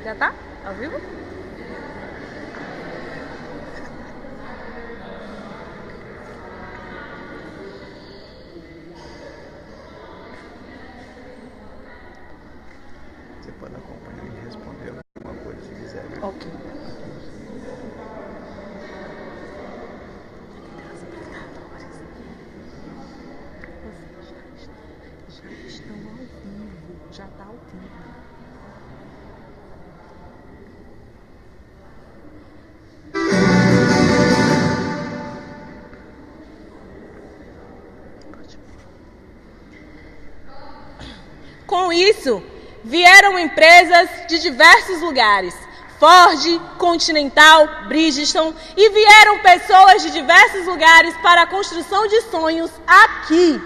Já tá? Ao vivo? Você pode acompanhar e responder alguma coisa se quiser. Ok. Já está ao vivo. Com isso, vieram empresas de diversos lugares, Ford, Continental, Bridgestone, e vieram pessoas de diversos lugares para a construção de sonhos aqui.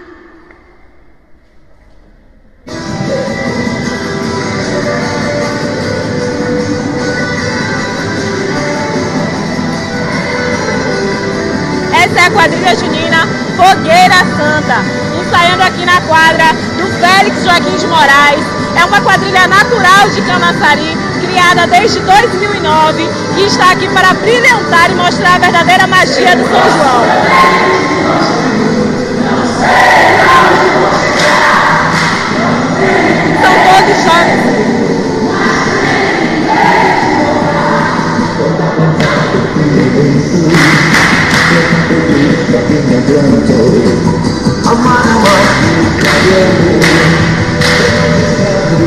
Essa é a quadrilha junina Fogueira Santa, ensaiando aqui na quadra do Félix Joaquim de Moraes. É uma quadrilha natural de Camaçari, criada desde 2009, e está aqui para brilhantar e mostrar a verdadeira magia do São João. São todos jovens.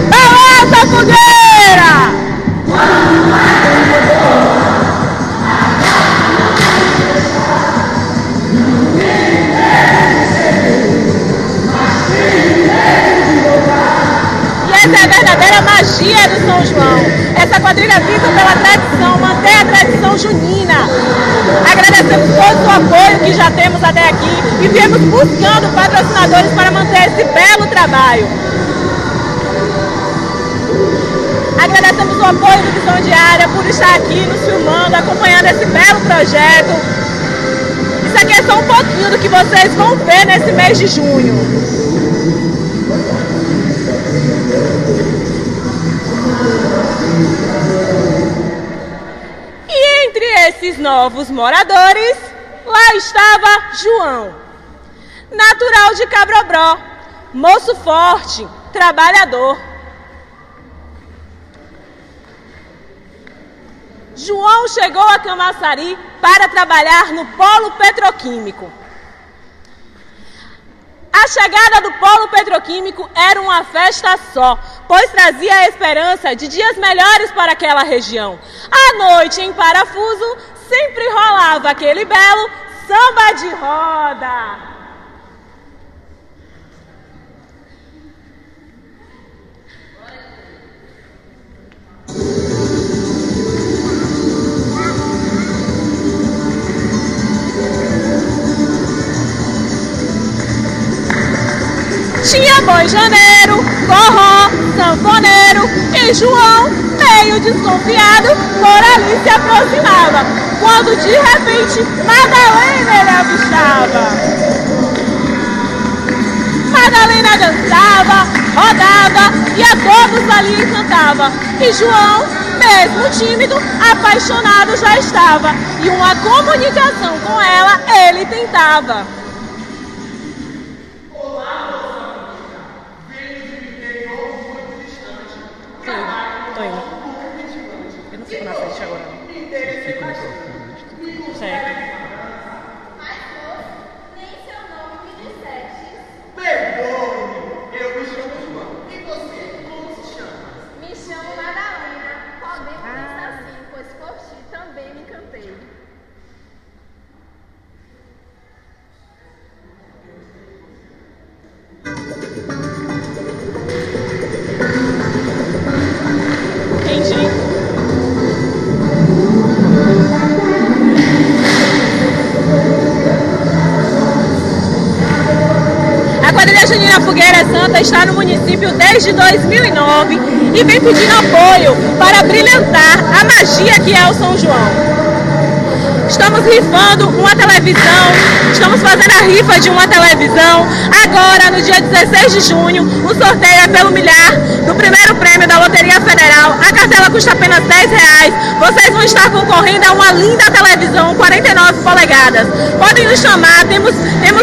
Balança, fogueira! E essa é a verdadeira magia do São João. Essa quadrilha visa pela tradição, manter a tradição junina. Agradecemos todo o apoio que já temos até aqui e viemos buscando patrocinadores para manter esse belo trabalho. Agradecemos o apoio do Visão Diária por estar aqui nos filmando, acompanhando esse belo projeto. Isso aqui é só um pouquinho do que vocês vão ver nesse mês de junho. E entre esses novos moradores, lá estava João, natural de Cabrobró, moço forte, trabalhador. João chegou a Camaçari para trabalhar no polo petroquímico. A chegada do polo petroquímico era uma festa só, pois trazia a esperança de dias melhores para aquela região. À noite, em Parafuso, sempre rolava aquele belo samba de roda. Tinha boi janeiro, forró, sanfoneiro e João, meio desconfiado, por ali se aproximava, quando de repente Madalena ele avistava. Madalena dançava, rodava e a todos ali encantava. E João, mesmo tímido, apaixonado já estava, e uma comunicação com ela ele tentava. Tô indo. Eu não fico na frente agora, não. Fica no seu Certo. Mas moço, nem seu nome me disseste. Perdoe-me, eu me chamo João. E você, como se chama? Me chamo Madalena. Podemos pensar assim, pois por ti também me encantei. Entendi. A quadrilha junina Fogueira Santa está no município desde 2009 e vem pedindo apoio para brilhantar a magia que é o São João. estamos rifando uma televisão, estamos fazendo a rifa de uma televisão. Agora, no dia 16 de junho, o sorteio é pelo milhar do primeiro prêmio da Loteria Federal. A cartela custa apenas R$10. Vocês vão estar concorrendo a uma linda televisão 49 polegadas. Podem nos chamar, temos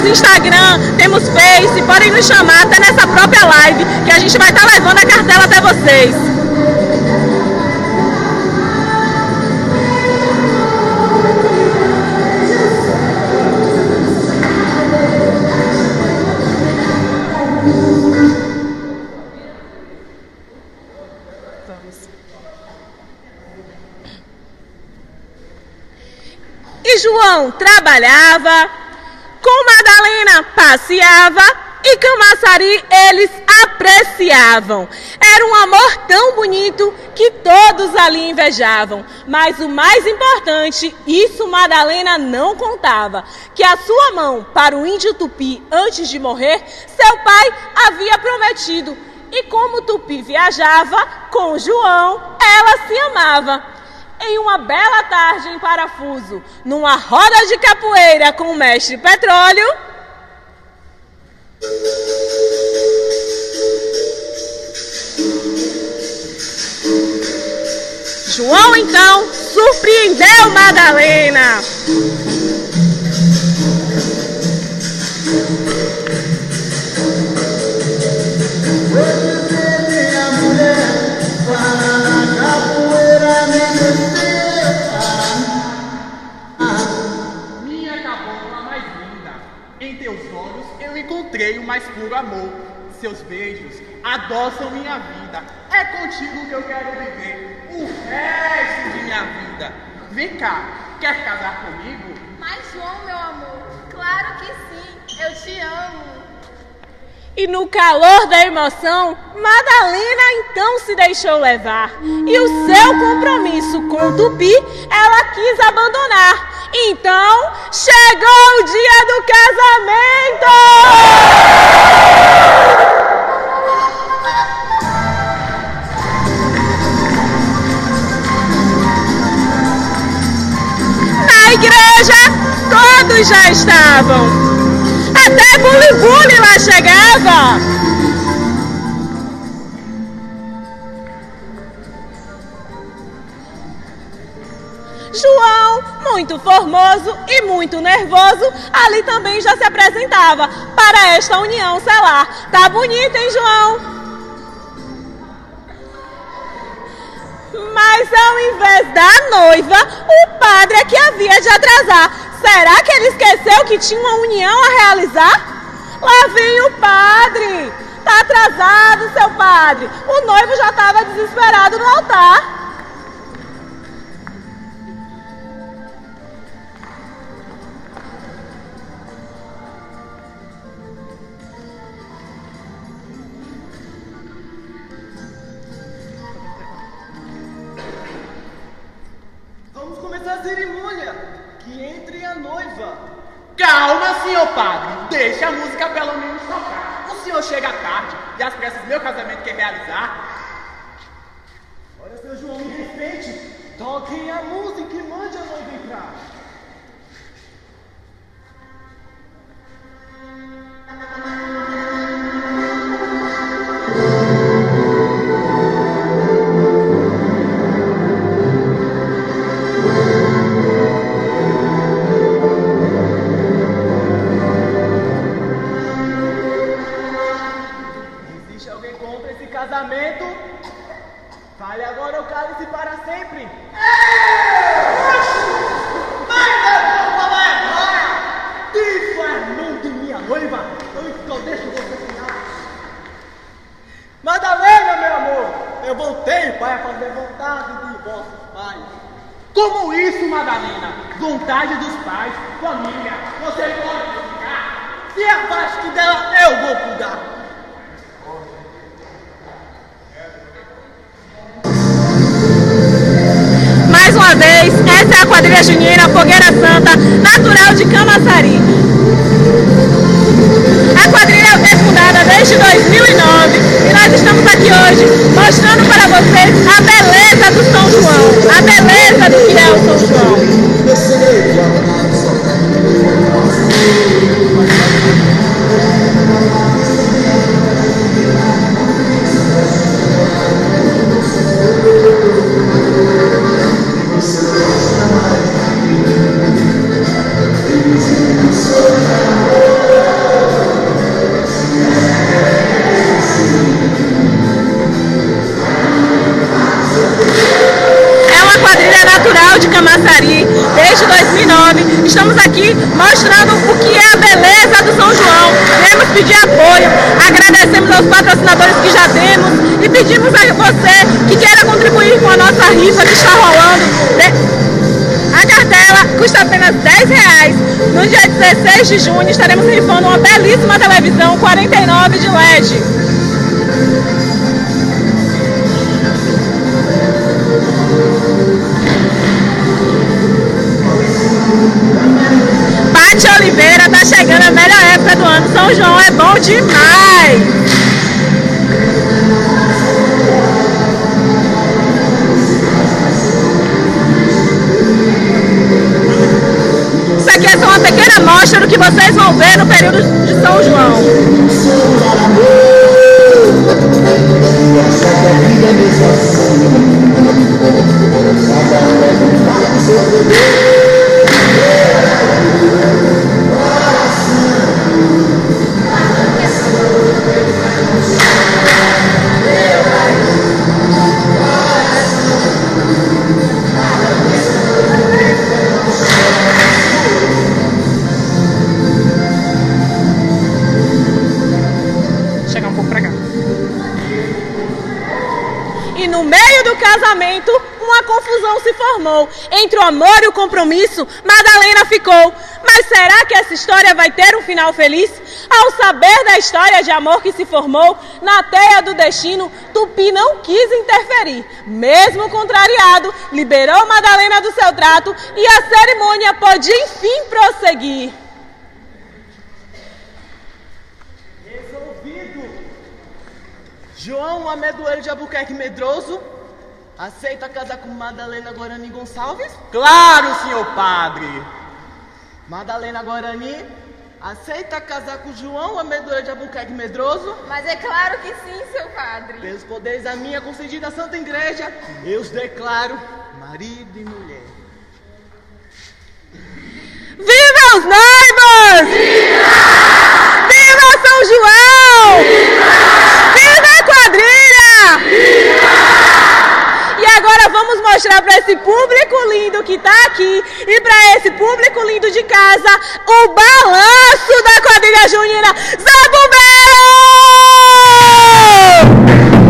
Instagram, temos Face, podem nos chamar até nessa própria live, que a gente vai estar levando a cartela até vocês. E João trabalhava, com Madalena passeava e Camaçari eles apreciavam. Era um amor tão bonito que todos ali invejavam. Mas o mais importante, isso Madalena não contava, que a sua mão para o índio Tupi antes de morrer, seu pai havia prometido. E como Tupi viajava com João, ela se amava. Em uma bela tarde em Parafuso, numa roda de capoeira com o mestre Petróleo, João então surpreendeu Madalena. Minha cabocla mais linda, em teus olhos eu encontrei o mais puro amor. Seus beijos adoçam minha vida. É contigo que eu quero viver o resto de minha vida. Vem cá, quer casar comigo? Mas João, meu amor, claro que sim, eu te amo. E no calor da emoção, Madalena então se deixou levar. E o seu compromisso com o Tupi, ela quis abandonar. Então, chegou o dia do casamento! Na igreja, todos já estavam. Até Buli-Buli lá chegava. João, muito formoso e muito nervoso, ali também já se apresentava para esta união selar. Tá bonito, hein, João? Mas ao invés da noiva, o padre é que havia de atrasar. Será que ele esqueceu que tinha uma união a realizar? Lá vem o padre. Tá atrasado, seu padre. O noivo já estava desesperado no altar. Vamos começar a cerimônia. Que entre a noiva. Calma, senhor padre. Deixa a música pelo menos tocar. O senhor chega tarde e às pressas meu casamento quer realizar. Olha, seu João, me respeite. Toquem a música e mande a noiva entrar. Casamento, fale agora ou cale-se para sempre. Isso é mão de minha noiva, eu deixo você ficar. Madalena, meu amor, eu voltei para fazer vontade de vossos pais. Como isso, Madalena? Vontade dos pais, família, você pode ficar. Se abaixo que dela, eu vou cuidar. Mais uma vez, essa é a quadrilha junina Fogueira Santa, natural de Camaçari. A quadrilha é fundada desde 2009 e nós estamos aqui hoje mostrando para vocês a beleza do São João, a beleza do que é o São João. Camaçari desde 2009. Estamos aqui mostrando o que é a beleza do São João. Viemos pedir apoio, agradecemos aos patrocinadores que já temos e pedimos a você que queira contribuir com a nossa rifa que está rolando. A cartela custa apenas R$10. No dia 16 de junho estaremos rifando uma belíssima televisão 49 de LED. Pati Oliveira, tá chegando a melhor época do ano. São João é bom demais! Isso aqui é só uma pequena amostra do que vocês vão ver no período de São João. Chegar um pouco pra cá. E no meio do casamento, uma confusão se formou. Entre o amor e o compromisso, Madalena ficou. Mas será que essa história vai ter um final feliz? Ao saber da história de amor que se formou, na teia do destino, Tupi não quis interferir. Mesmo contrariado, liberou Madalena do seu trato e a cerimônia pôde enfim prosseguir. João Amedoeiro de Albuquerque Medroso aceita casar com Madalena Guarani Gonçalves? Claro, senhor padre. Madalena Guarani aceita casar com João Amedoeiro de Albuquerque Medroso? Mas é claro que sim, seu padre. Pelos poderes da minha concedida Santa Igreja, eu os declaro marido e mulher. Viva os noivos! Viva! Viva São João! Viva! Viva a quadrilha! Viva! E agora vamos mostrar para esse público lindo que está aqui e para esse público lindo de casa o balanço da quadrilha junina Zabumbeiro! Oh!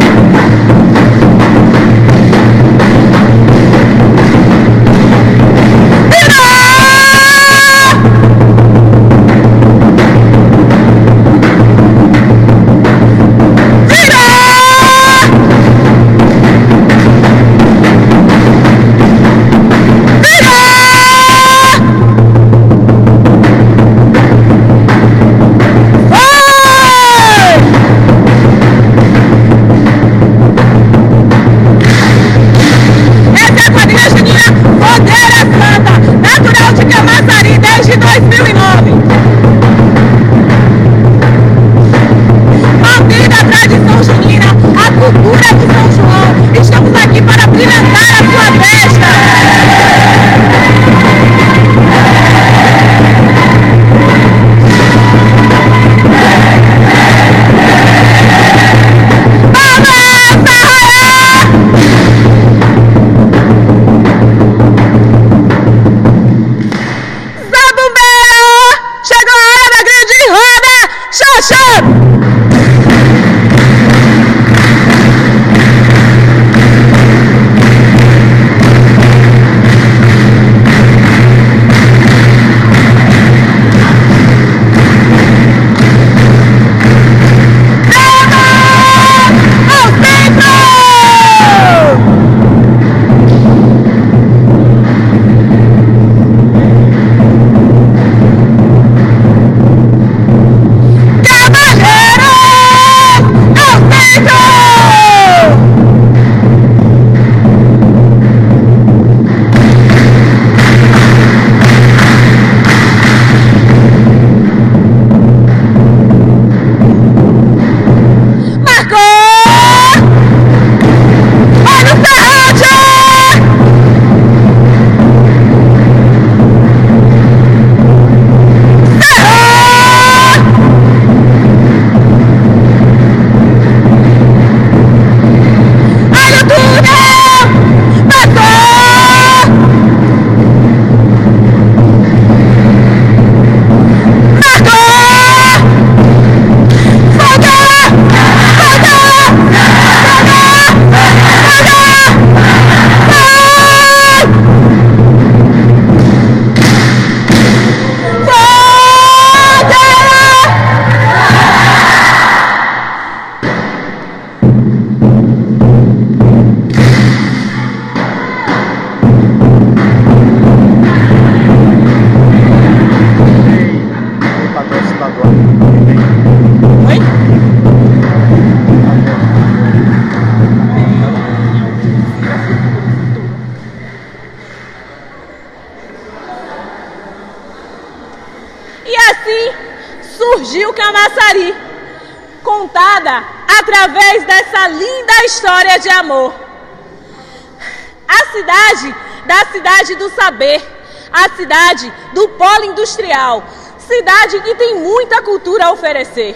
surgiu Camaçari, contada através dessa linda história de amor. A cidade do saber, a cidade do polo industrial, cidade que tem muita cultura a oferecer.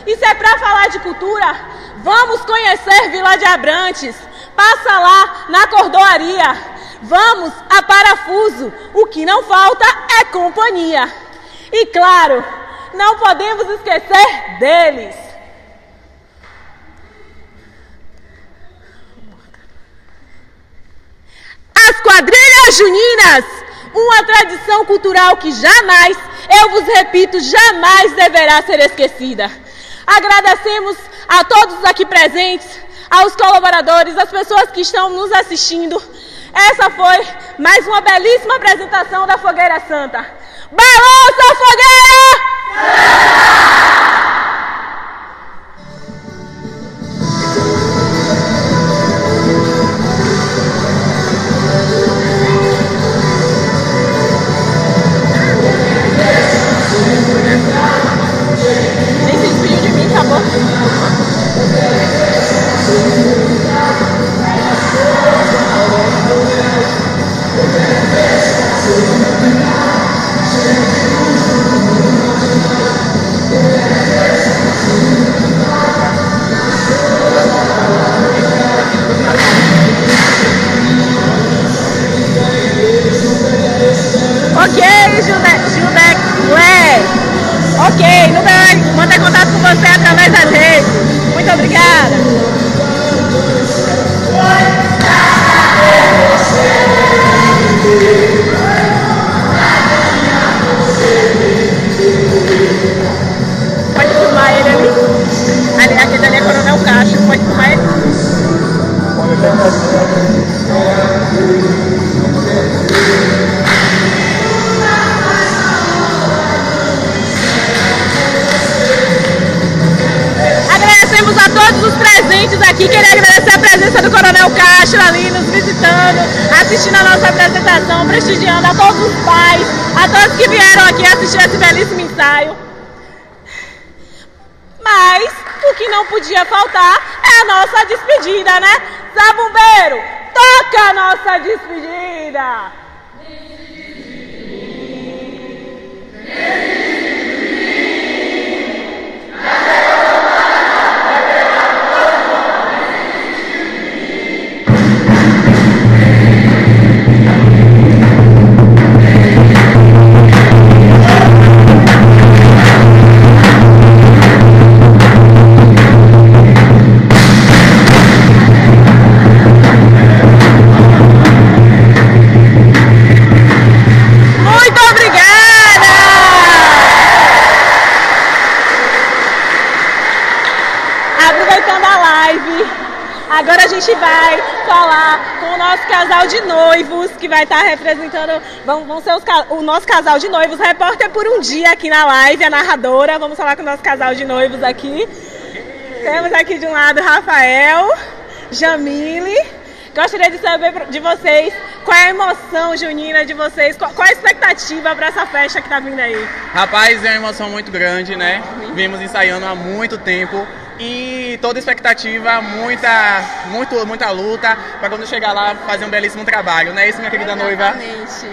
E se é para falar de cultura, vamos conhecer Vila de Abrantes, passa lá na Cordoaria, vamos a Parafuso, o que não falta é companhia. E claro, não podemos esquecer deles. As quadrilhas juninas, uma tradição cultural que jamais, eu vos repito, jamais deverá ser esquecida. Agradecemos a todos aqui presentes, aos colaboradores, às pessoas que estão nos assistindo. Essa foi mais uma belíssima apresentação da Fogueira Santa. Balança, fogueira! Nem se despediu de mim, acabou. Ok, Gildex, ok, Nubia vai manter contato com você através das redes. Muito obrigada. Pode filmar ele ali. Aquele ali é Coronel Castro, pode filmar ele? Agradecemos a todos os presentes aqui. Queria agradecer a presença do Coronel Castro ali nos visitando, assistindo a nossa apresentação, prestigiando a todos os pais, a todos que vieram aqui assistir esse belíssimo ensaio. Mas o que não podia faltar é a nossa despedida, né? Zabumbeiro, toca a nossa despedida! Agora a gente vai falar com o nosso casal de noivos, que vai estar representando, vão ser o nosso casal de noivos, repórter por um dia aqui na live, a narradora. Vamos falar com o nosso casal de noivos aqui. Temos aqui de um lado Rafael, Jamile. Gostaria de saber de vocês qual é a emoção junina de vocês, qual a expectativa para essa festa que está vindo aí. Rapaz, é uma emoção muito grande, né? Vimos ensaiando há muito tempo. E toda expectativa, muita luta para quando chegar lá fazer um belíssimo trabalho, não é isso, minha querida noiva? Exatamente.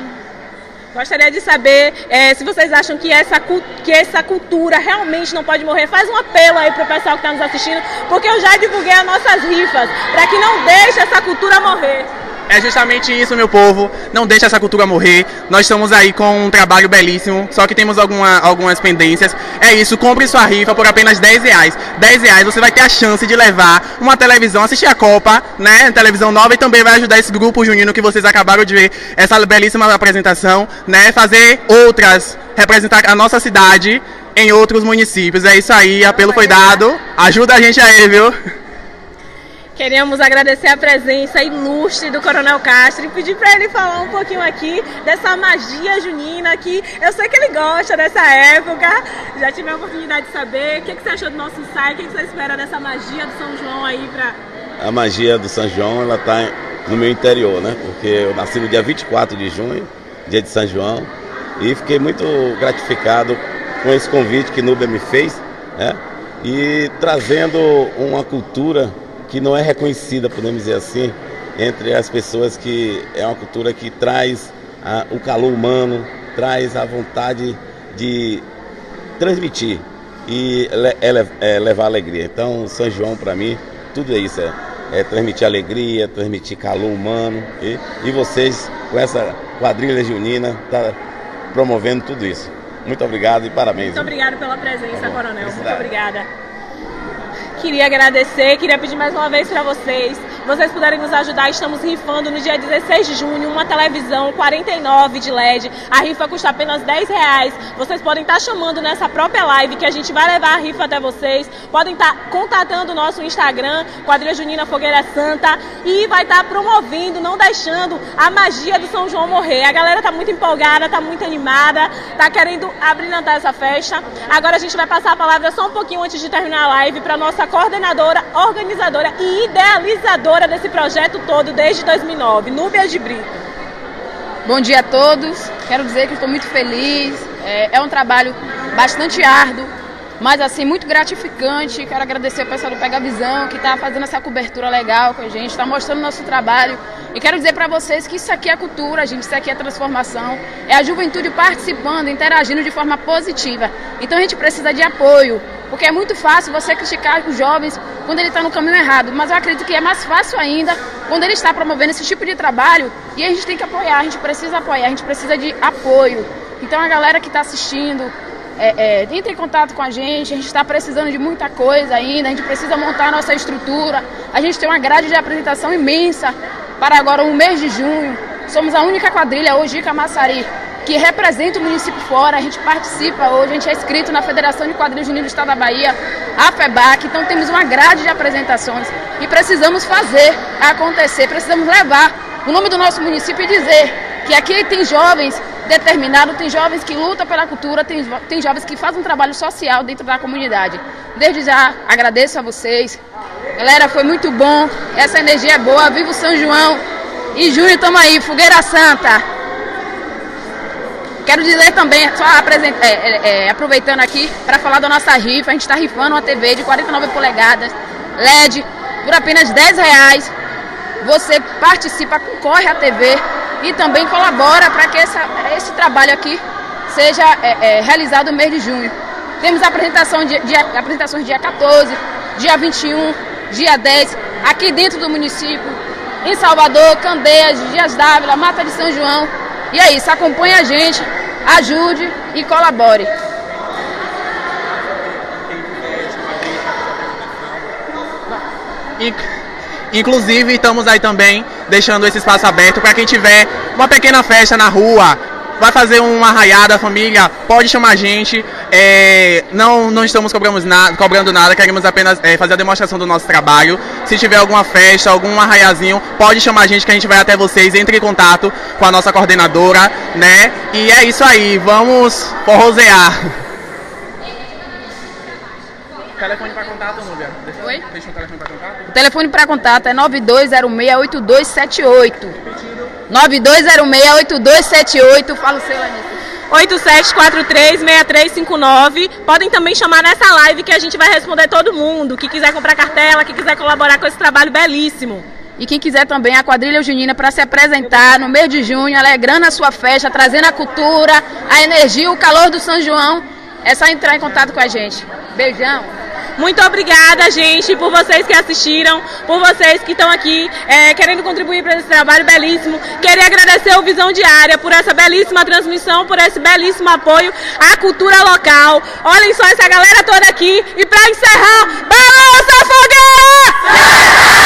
Gostaria de saber se vocês acham que essa cultura realmente não pode morrer. Faz um apelo aí pro pessoal que está nos assistindo, porque eu já divulguei as nossas rifas, para que não deixe essa cultura morrer. É justamente isso, meu povo, não deixa essa cultura morrer. Nós estamos aí com um trabalho belíssimo, só que temos algumas pendências. É isso, compre sua rifa por apenas R$10. R$10 você vai ter a chance de levar uma televisão, assistir a Copa, né, televisão nova, e também vai ajudar esse grupo junino que vocês acabaram de ver, essa belíssima apresentação, né, fazer outras, representar a nossa cidade em outros municípios. É isso aí, apelo foi dado, ajuda a gente aí, viu? Queríamos agradecer a presença ilustre do Coronel Castro e pedir para ele falar um pouquinho aqui dessa magia junina, que eu sei que ele gosta dessa época. Já tive a oportunidade de saber. O que você achou do nosso ensaio? O que você espera dessa magia do São João aí para... A magia do São João, ela está no meu interior, né? Porque eu nasci no dia 24 de junho, dia de São João, e fiquei muito gratificado com esse convite que Núbia me fez, né? E trazendo uma cultura que não é reconhecida, podemos dizer assim, entre as pessoas, que é uma cultura que traz o calor humano, traz a vontade de transmitir e levar alegria. Então, São João, para mim, tudo é isso, é transmitir alegria, transmitir calor humano, e vocês, com essa quadrilha junina, tá promovendo tudo isso. Muito obrigado e parabéns. Muito obrigado pela presença, Coronel. Muito obrigada. Queria agradecer, queria pedir mais uma vez para vocês puderem nos ajudar. Estamos rifando no dia 16 de junho uma televisão 49 de LED. A rifa custa apenas R$10. Vocês podem estar chamando nessa própria live que a gente vai levar a rifa até vocês. Podem estar contatando o nosso Instagram, Quadrilha Junina Fogueira Santa, e vai estar promovendo, não deixando a magia do São João morrer. A galera tá muito empolgada, tá muito animada, tá querendo abrilhantar essa festa. Agora a gente vai passar a palavra só um pouquinho antes de terminar a live para nossa coordenadora, organizadora e idealizadora desse projeto todo desde 2009, Núbia de Brito. Bom dia a todos, quero dizer que estou muito feliz, é um trabalho bastante árduo, mas assim, muito gratificante. Quero agradecer ao pessoal do Pega Visão, que está fazendo essa cobertura legal com a gente, está mostrando o nosso trabalho. E quero dizer para vocês que isso aqui é cultura, gente, isso aqui é transformação, é a juventude participando, interagindo de forma positiva. Então a gente precisa de apoio, porque é muito fácil você criticar os jovens quando ele está no caminho errado, mas eu acredito que é mais fácil ainda quando ele está promovendo esse tipo de trabalho, e a gente tem que apoiar, a gente precisa apoiar, a gente precisa de apoio. Então a galera que está assistindo, entre em contato com a gente está precisando de muita coisa ainda, a gente precisa montar a nossa estrutura, a gente tem uma grade de apresentação imensa para agora o mês de junho. Somos a única quadrilha hoje de Camaçari que representa o município fora, a gente participa hoje, a gente é inscrito na Federação de Quadrilhas Juninas do Estado da Bahia, a FEBAC, então temos uma grade de apresentações e precisamos fazer acontecer, precisamos levar o nome do nosso município e dizer que aqui tem jovens determinados, tem jovens que lutam pela cultura, tem jovens que fazem um trabalho social dentro da comunidade. Desde já agradeço a vocês, galera, foi muito bom, essa energia é boa, viva o São João e junho estamos aí, Fogueira Santa. Quero dizer também, só aproveitando aqui, para falar da nossa rifa, a gente está rifando uma TV de 49 polegadas, LED, por apenas R$10. Você participa, concorre à TV e também colabora para que esse trabalho aqui seja realizado no mês de junho. Temos apresentações dia 14, dia 21, dia 10, aqui dentro do município, em Salvador, Candeias, Dias d'Ávila, Mata de São João. E é isso, acompanhe a gente, ajude e colabore. Inclusive, estamos aí também deixando esse espaço aberto para quem tiver uma pequena festa na rua, vai fazer uma arraiada, família, pode chamar a gente. Não estamos cobrando nada, queremos apenas fazer a demonstração do nosso trabalho. Se tiver alguma festa, algum arraiazinho, pode chamar a gente que a gente vai até vocês, entre em contato com a nossa coordenadora, né? E é isso aí, vamos forrosear. Telefone para contato, Núbia? Oi? Deixa o telefone para contato. O telefone para contato é 9206-8278. 9206-8278. Fala o seu, Anitta. 8743-6359. Podem também chamar nessa live que a gente vai responder todo mundo. Que quiser comprar cartela, que quiser colaborar com esse trabalho belíssimo. E quem quiser também a quadrilha junina para se apresentar no mês de junho, alegrando a sua festa, trazendo a cultura, a energia, o calor do São João, é só entrar em contato com a gente. Beijão! Muito obrigada, gente, por vocês que assistiram, por vocês que estão aqui querendo contribuir para esse trabalho belíssimo. Queria agradecer ao Visão Diária por essa belíssima transmissão, por esse belíssimo apoio à cultura local. Olhem só essa galera toda aqui. E para encerrar, balança a fogueira!